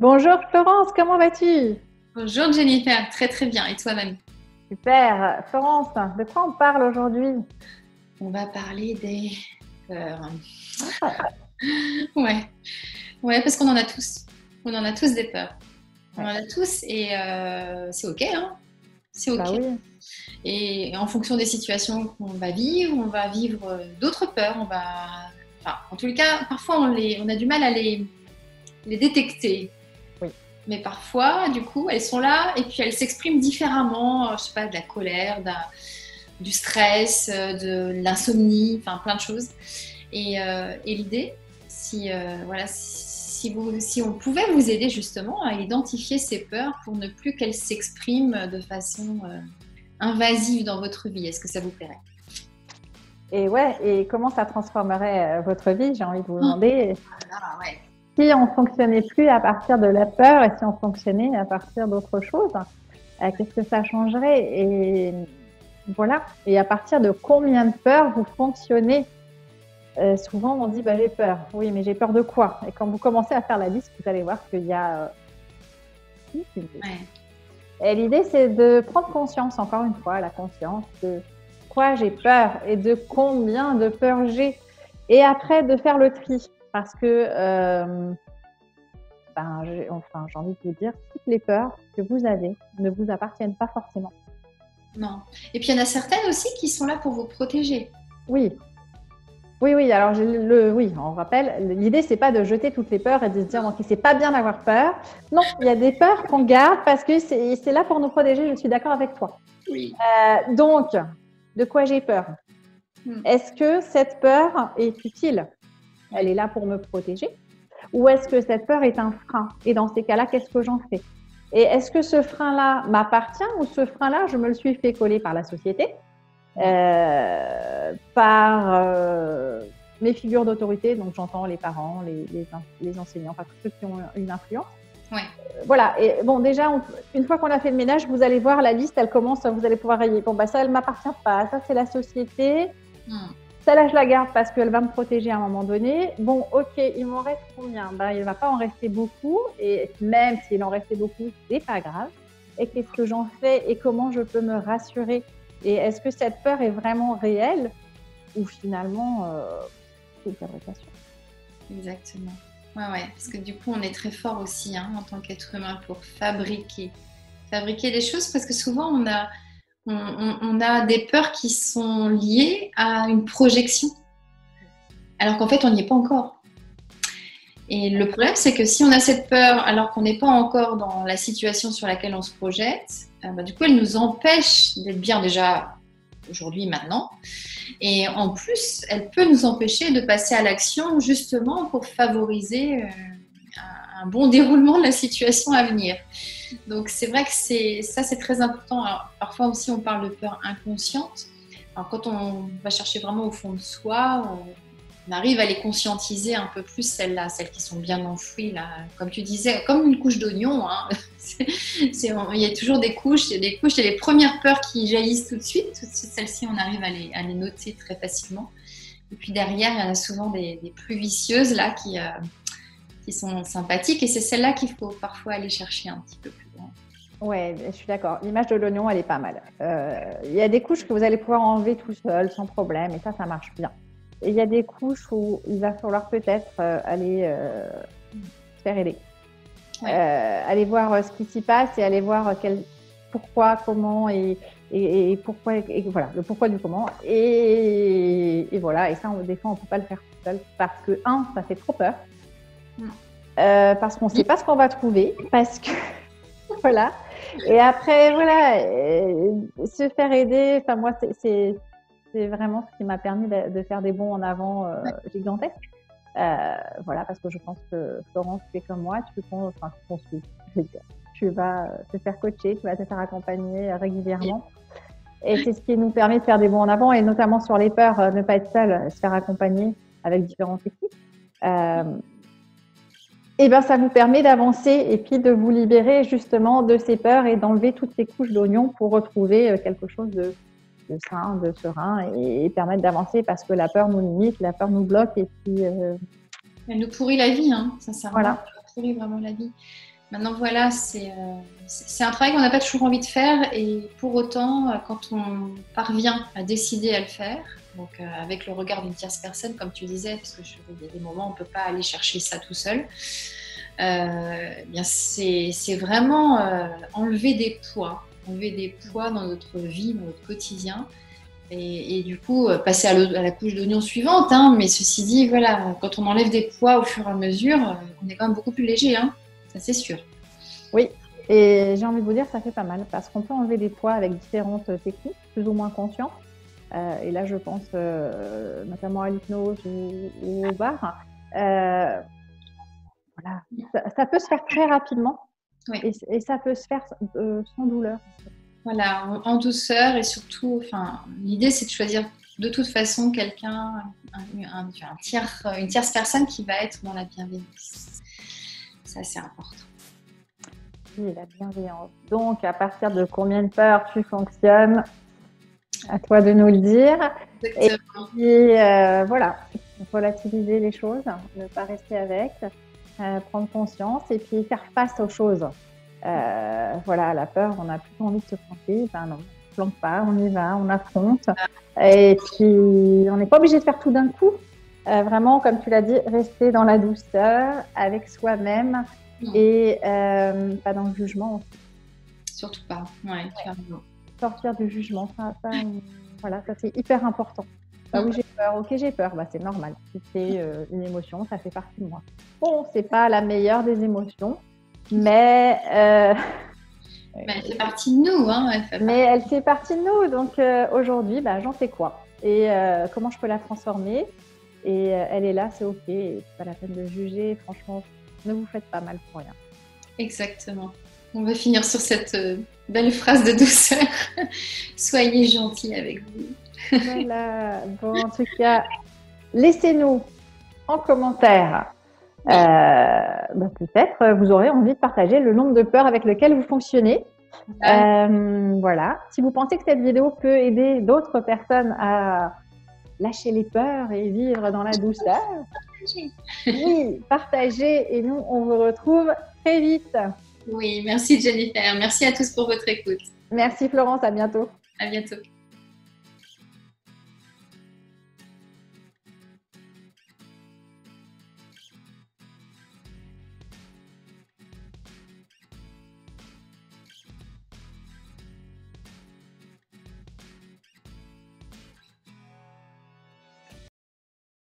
Bonjour Florence, comment vas-tu? Bonjour Jennifer, très très bien. Et toi-même? Super. Florence, de quoi on parle aujourd'hui? On va parler des peurs. Ah, Ouais, ouais, parce qu'on en a tous. On en a tous des peurs. On en ouais, a tous et c'est ok, hein. C'est bah ok. oui, Et en fonction des situations qu'on va vivre, on va vivre d'autres peurs. Enfin, en tout cas, parfois on a du mal à les détecter. oui. Mais parfois, du coup, elles sont là et puis elles s'expriment différemment. Je sais pas, de la colère, du stress, de l'insomnie, enfin plein de choses. Et l'idée, si on pouvait vous aider justement à identifier ces peurs pour ne plus qu'elles s'expriment de façon invasive dans votre vie, est-ce que ça vous plairait? Et ouais, et comment ça transformerait votre vie? J'ai envie de vous Oh, demander ah ouais. si on fonctionnait plus à partir de la peur et si on fonctionnait à partir d'autre chose, qu'est-ce que ça changerait? Et voilà. Et à partir de combien de peurs vous fonctionnez? Souvent, on dit bah, j'ai peur. Oui, mais j'ai peur de quoi? Et quand vous commencez à faire la liste, vous allez voir qu'il y a Ouais. Et l'idée, c'est de prendre conscience, encore une fois, la conscience de quoi j'ai peur et de combien de peur j'ai. Et après, de faire le tri. Parce que, j'ai envie de vous dire, toutes les peurs que vous avez ne vous appartiennent pas forcément. Non. Et puis il y en a certaines aussi qui sont là pour vous protéger. Oui, oui, oui. Alors, oui, on rappelle, l'idée, c'est pas de jeter toutes les peurs et de se dire, ok, c'est pas bien d'avoir peur. Non, il y a des peurs qu'on garde parce que c'est là pour nous protéger. Je suis d'accord avec toi. Oui. Donc, de quoi j'ai peur? Mm. Est-ce que cette peur est utile? Elle Oui. est là pour me protéger? Ou est-ce que cette peur est un frein? Et dans ces cas-là, qu'est-ce que j'en fais? Et est-ce que ce frein-là m'appartient ou ce frein-là, je me le suis fait coller par la société, Ouais. par mes figures d'autorité, donc j'entends les parents, les enseignants, enfin tous ceux qui ont une influence. Ouais. Voilà, et bon, déjà, une fois qu'on a fait le ménage, vous allez voir la liste, elle commence, vous allez pouvoir rayer. Bon, bah ça, elle ne m'appartient pas, ça, c'est la société. Mm. Celle-là, je la garde parce qu'elle va me protéger à un moment donné. Bon, ok, il m'en reste combien? Ben, il ne va pas en rester beaucoup. Et même s'il en restait beaucoup, c'est pas grave. Et qu'est-ce que j'en fais et comment je peux me rassurer? Et est-ce que cette peur est vraiment réelle ou finalement, c'est une fabrication? Exactement. Ouais, ouais. Parce que du coup, on est très fort aussi hein, en tant qu'être humain pour fabriquer des choses parce que souvent on a des peurs qui sont liées à une projection, alors qu'en fait on n'y est pas encore. Et le problème, c'est que si on a cette peur alors qu'on n'est pas encore dans la situation sur laquelle on se projette, bah, du coup, elle nous empêche d'être bien déjà aujourd'hui, maintenant. Et en plus, elle peut nous empêcher de passer à l'action justement pour favoriser un bon déroulement de la situation à venir. Donc c'est vrai que c'est très important. Alors, parfois aussi, on parle de peur inconsciente. Alors, quand on va chercher vraiment au fond de soi, on arrive à les conscientiser un peu plus, celles-là, celles qui sont bien enfouies, là. Comme tu disais, comme une couche d'oignon. Hein. Il y a toujours des couches, il y a des couches, il y a les premières peurs qui jaillissent tout de suite. Celles-ci, on arrive à les noter très facilement. Et puis derrière, il y en a souvent des plus vicieuses, là, qui sont sympathiques. Et c'est celles-là qu'il faut parfois aller chercher un petit peu plus loin. Ouais, je suis d'accord. L'image de l'oignon, elle est pas mal. Il y a des couches que vous allez pouvoir enlever tout seul, sans problème, et ça marche bien. Et il y a des couches où il va falloir peut-être aller se faire aider. Ouais. Aller voir ce qui s'y passe et aller voir pourquoi, comment et pourquoi, et voilà, le pourquoi du comment. Et voilà, et ça, des fois, on ne peut pas le faire tout seul parce que, ça fait trop peur. Parce qu'on ne sait pas ce qu'on va trouver, parce que, voilà. Et après, voilà, se faire aider, enfin, moi, c'est vraiment ce qui m'a permis de faire des bonds en avant gigantesques. Voilà, parce que je pense que Florence, tu es comme moi, tu vas te faire coacher, tu vas te faire accompagner régulièrement. Et c'est ce qui nous permet de faire des bonds en avant, et notamment sur les peurs, ne pas être seul, se faire accompagner avec différentes équipes. Et ben, ça vous permet d'avancer et puis de vous libérer justement de ces peurs et d'enlever toutes ces couches d'oignons pour retrouver quelque chose de sain, de serein et permettre d'avancer parce que la peur nous limite, la peur nous bloque et puis Elle nous pourrit la vie, hein, sincèrement. voilà. Elle nous pourrit vraiment la vie. Maintenant, voilà, c'est un travail qu'on n'a pas toujours envie de faire et pour autant, quand on parvient à décider à le faire, donc avec le regard d'une tierce personne, comme tu disais, parce qu'il y a des moments où on ne peut pas aller chercher ça tout seul, bien c'est vraiment enlever des poids dans notre vie, dans notre quotidien. Et du coup, passer à la couche d'oignon suivante. Hein, mais ceci dit, voilà, quand on enlève des poids au fur et à mesure, on est quand même beaucoup plus léger. Hein, ça, c'est sûr. Oui, et j'ai envie de vous dire, ça fait pas mal parce qu'on peut enlever des poids avec différentes techniques, plus ou moins conscientes. Et là, je pense notamment à l'hypnose ou au bar. Voilà. Ça peut se faire très rapidement Oui. et ça peut se faire sans douleur. Voilà, en douceur et surtout, l'idée c'est de choisir de toute façon quelqu'un, une tierce personne qui va être dans la bienveillance. Ça, c'est important. Oui, la bienveillance. Donc, à partir de combien de peurs tu fonctionnes? À toi de nous le dire. Exactement. Et puis, voilà, relativiser les choses, ne pas rester avec, prendre conscience et puis faire face aux choses. Voilà, la peur, on a plutôt envie de se planter. Ben non, on ne se plante pas, on y va, on affronte. Et puis, on n'est pas obligé de faire tout d'un coup. Vraiment, comme tu l'as dit, rester dans la douceur avec soi-même et pas dans le jugement aussi. Surtout pas, ouais, clairement. Sortir du jugement, voilà, ça c'est hyper important. Bah oui, j'ai peur, ok, j'ai peur, bah, c'est normal. C'est une émotion, ça fait partie de moi. Bon, c'est pas la meilleure des émotions, mais elle fait partie de nous. Hein, elle fait partie de nous. Donc aujourd'hui, bah, j'en fais quoi? Et comment je peux la transformer? Et elle est là, c'est ok. C'est pas la peine de juger. Franchement, ne vous faites pas mal pour rien. Exactement. On va finir sur cette belle phrase de douceur. Soyez gentils avec vous. Voilà. Bon, en tout cas, laissez-nous en commentaire. Peut-être vous aurez envie de partager le nombre de peurs avec lesquelles vous fonctionnez. Voilà. Si vous pensez que cette vidéo peut aider d'autres personnes à lâcher les peurs et vivre dans la douceur, oui, partagez et nous, on vous retrouve très vite. Oui, merci Jennifer. Merci à tous pour votre écoute. Merci Florence, à bientôt. À bientôt.